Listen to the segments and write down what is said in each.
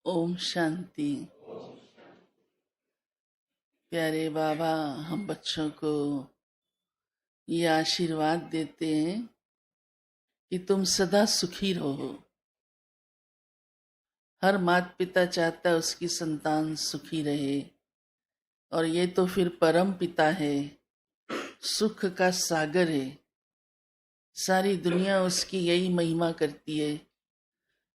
ओम शांति। प्यारे बाबा हम बच्चों को ये आशीर्वाद देते हैं कि तुम सदा सुखी रहो। हर माता पिता चाहता है उसकी संतान सुखी रहे, और ये तो फिर परम पिता है, सुख का सागर है। सारी दुनिया उसकी यही महिमा करती है,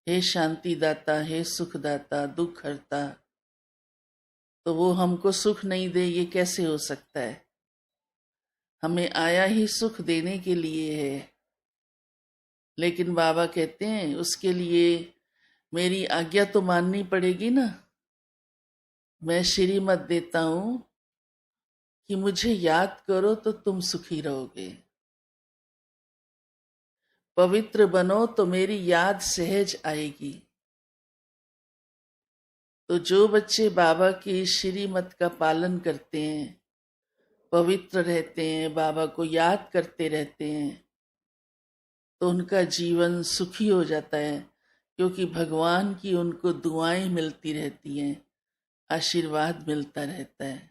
हे शांति दाता, हे सुख दाता, दुख हरता। तो वो हमको सुख नहीं दे, ये कैसे हो सकता है? हमें आया ही सुख देने के लिए है। लेकिन बाबा कहते हैं उसके लिए मेरी आज्ञा तो माननी पड़ेगी ना। मैं श्रीमत देता हूं कि मुझे याद करो तो तुम सुखी रहोगे, पवित्र बनो तो मेरी याद सहज आएगी। तो जो बच्चे बाबा की श्रीमत का पालन करते हैं, पवित्र रहते हैं, बाबा को याद करते रहते हैं, तो उनका जीवन सुखी हो जाता है, क्योंकि भगवान की उनको दुआएं मिलती रहती हैं, आशीर्वाद मिलता रहता है।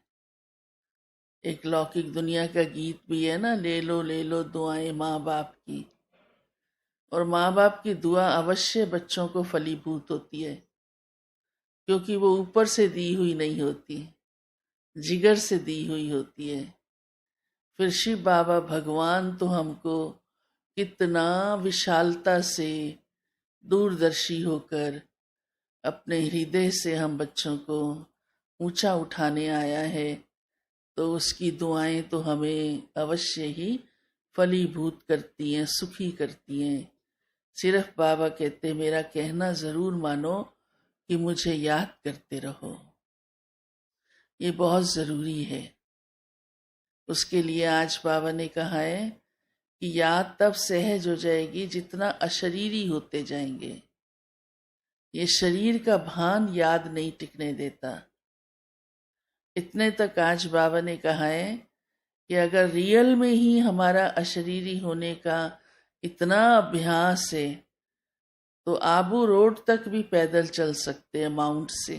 एक लौकिक दुनिया का गीत भी है ना, ले लो दुआएं माँ बाप की। और माँ बाप की दुआ अवश्य बच्चों को फलीभूत होती है, क्योंकि वो ऊपर से दी हुई नहीं होती, जिगर से दी हुई होती है। फिर शिव बाबा भगवान तो हमको कितना विशालता से दूरदर्शी होकर अपने हृदय से हम बच्चों को ऊंचा उठाने आया है। तो उसकी दुआएं तो हमें अवश्य ही फलीभूत करती हैं, सुखी करती हैं। सिर्फ बाबा कहते मेरा कहना जरूर मानो कि मुझे याद करते रहो। ये बहुत जरूरी है। उसके लिए आज बाबा ने कहा है कि याद तब सहज हो जाएगी जितना अशरीरी होते जाएंगे। ये शरीर का भान याद नहीं टिकने देता। इतने तक आज बाबा ने कहा है कि अगर रियल में ही हमारा अशरीरी होने का इतना अभ्यास है, तो आबू रोड तक भी पैदल चल सकते हैं माउंट से।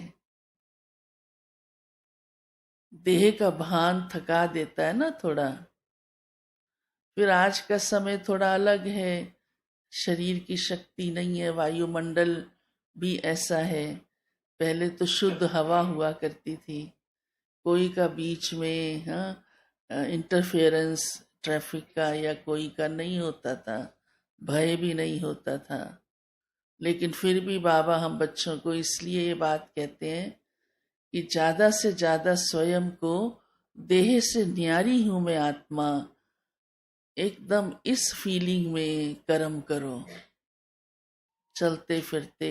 देह का भान थका देता है ना थोड़ा। फिर आज का समय थोड़ा अलग है, शरीर की शक्ति नहीं है, वायुमंडल भी ऐसा है। पहले तो शुद्ध हवा हुआ करती थी, कोई का बीच में इंटरफेरेंस ट्रैफिक का या कोई का नहीं होता था, भय भी नहीं होता था। लेकिन फिर भी बाबा हम बच्चों को इसलिए ये बात कहते हैं कि ज्यादा से ज्यादा स्वयं को देह से न्यारी हूं मैं आत्मा, एकदम इस फीलिंग में कर्म करो। चलते फिरते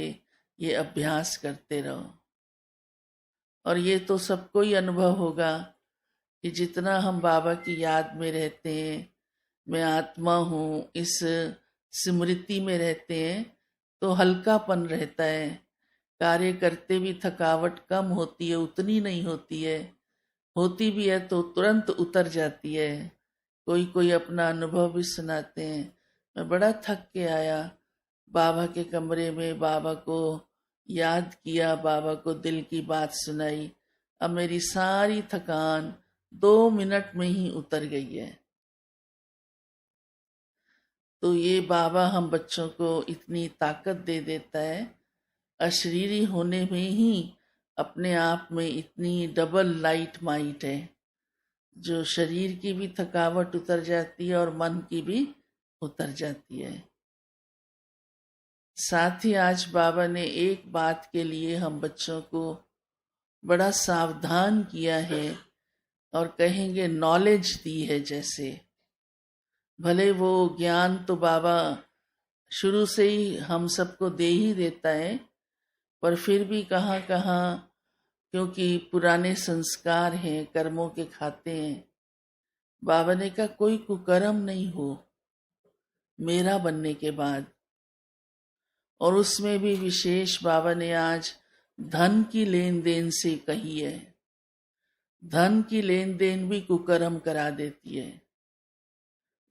ये अभ्यास करते रहो, और ये तो सबको ही अनुभव होगा कि जितना हम बाबा की याद में रहते हैं, मैं आत्मा हूँ, इस स्मृति में रहते हैं, तो हल्कापन रहता है। कार्य करते भी थकावट कम होती है, उतनी नहीं होती है। होती भी है तो तुरंत उतर जाती है। कोई कोई अपना अनुभव भी सुनाते हैं, मैं बड़ा थक के आया, बाबा के कमरे में बाबा को याद किया, बाबा को दिल की बात सुनाई, अब मेरी सारी थकान 2 मिनट में ही उतर गई है। तो ये बाबा हम बच्चों को इतनी ताकत दे देता है, अशरीरी होने में ही अपने आप में इतनी डबल लाइट माइट है, जो शरीर की भी थकावट उतर जाती है और मन की भी उतर जाती है। साथ ही आज बाबा ने एक बात के लिए हम बच्चों को बड़ा सावधान किया है, और कहेंगे नॉलेज दी है। जैसे भले वो ज्ञान तो बाबा शुरू से ही हम सबको दे ही देता है, पर फिर भी कहाँ कहाँ, क्योंकि पुराने संस्कार हैं, कर्मों के खाते हैं, बाबा ने कहा कोई कुकर्म नहीं हो मेरा बनने के बाद। और उसमें भी विशेष बाबा ने आज धन की लेन देन से कही है। धन की लेन देन भी कुकर्म करा देती है।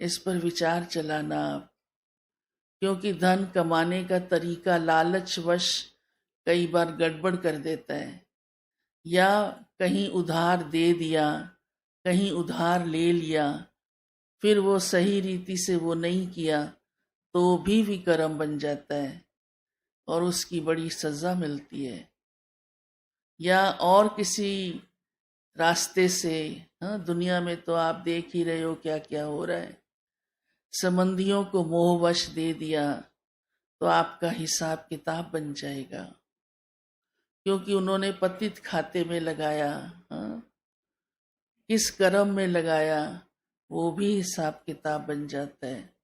इस पर विचार चलाना आप, क्योंकि धन कमाने का तरीका लालचवश कई बार गड़बड़ कर देता है, या कहीं उधार दे दिया, कहीं उधार ले लिया, फिर वो सही रीति से वो नहीं किया तो भी विकर्म बन जाता है और उसकी बड़ी सजा मिलती है। या और किसी रास्ते से, हाँ, दुनिया में तो आप देख ही रहे हो क्या क्या हो रहा है। संबंधियों को मोहवश दे दिया तो आपका हिसाब किताब बन जाएगा, क्योंकि उन्होंने पतित खाते में लगाया, हाँ, किस कर्म में लगाया वो भी हिसाब किताब बन जाता है।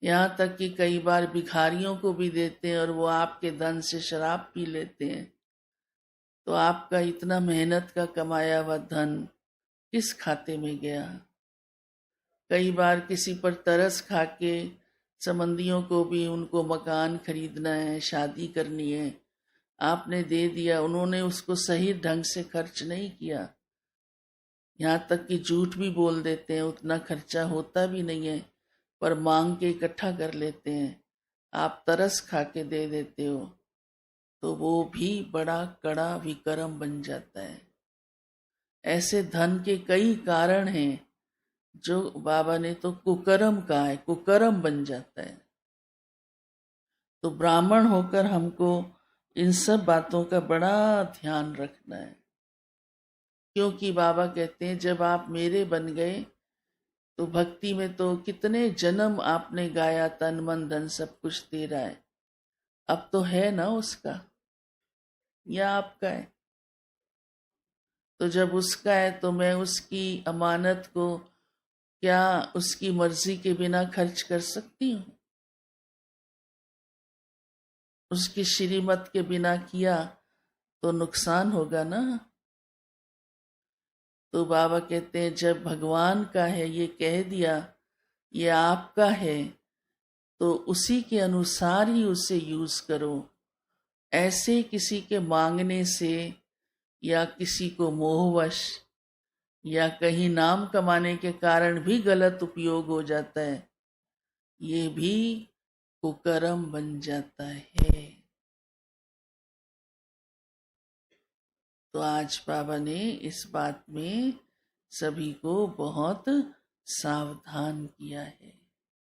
यहाँ तक कि कई बार भिखारियों को भी देते हैं और वो आपके धन से शराब पी लेते हैं, तो आपका इतना मेहनत का कमाया हुआ धन किस खाते में गया। कई बार किसी पर तरस खा के संबंधियों को भी, उनको मकान खरीदना है, शादी करनी है, आपने दे दिया, उन्होंने उसको सही ढंग से खर्च नहीं किया, यहाँ तक कि झूठ भी बोल देते हैं, उतना खर्चा होता भी नहीं है, पर मांग के इकट्ठा कर लेते हैं, आप तरस खा के दे देते हो, तो वो भी बड़ा कड़ा विकर्म बन जाता है। ऐसे धन के कई कारण हैं जो बाबा ने तो कुकर्म कहा है, कुकर्म बन जाता है। तो ब्राह्मण होकर हमको इन सब बातों का बड़ा ध्यान रखना है, क्योंकि बाबा कहते हैं जब आप मेरे बन गए तो भक्ति में तो कितने जन्म आपने गाया, तन मन धन सब कुछ तेरा है, अब तो है ना उसका, या आपका है। तो जब उसका है तो मैं उसकी अमानत को क्या उसकी मर्जी के बिना खर्च कर सकती हूँ? उसकी श्रीमत के बिना किया तो नुकसान होगा ना। तो बाबा कहते हैं जब भगवान का है, ये कह दिया, ये आपका है, तो उसी के अनुसार ही उसे यूज करो। ऐसे किसी के मांगने से या किसी को मोहवश या कहीं नाम कमाने के कारण भी गलत उपयोग हो जाता है, ये भी कुकर्म बन जाता है। तो आज बाबा ने इस बात में सभी को बहुत सावधान किया है।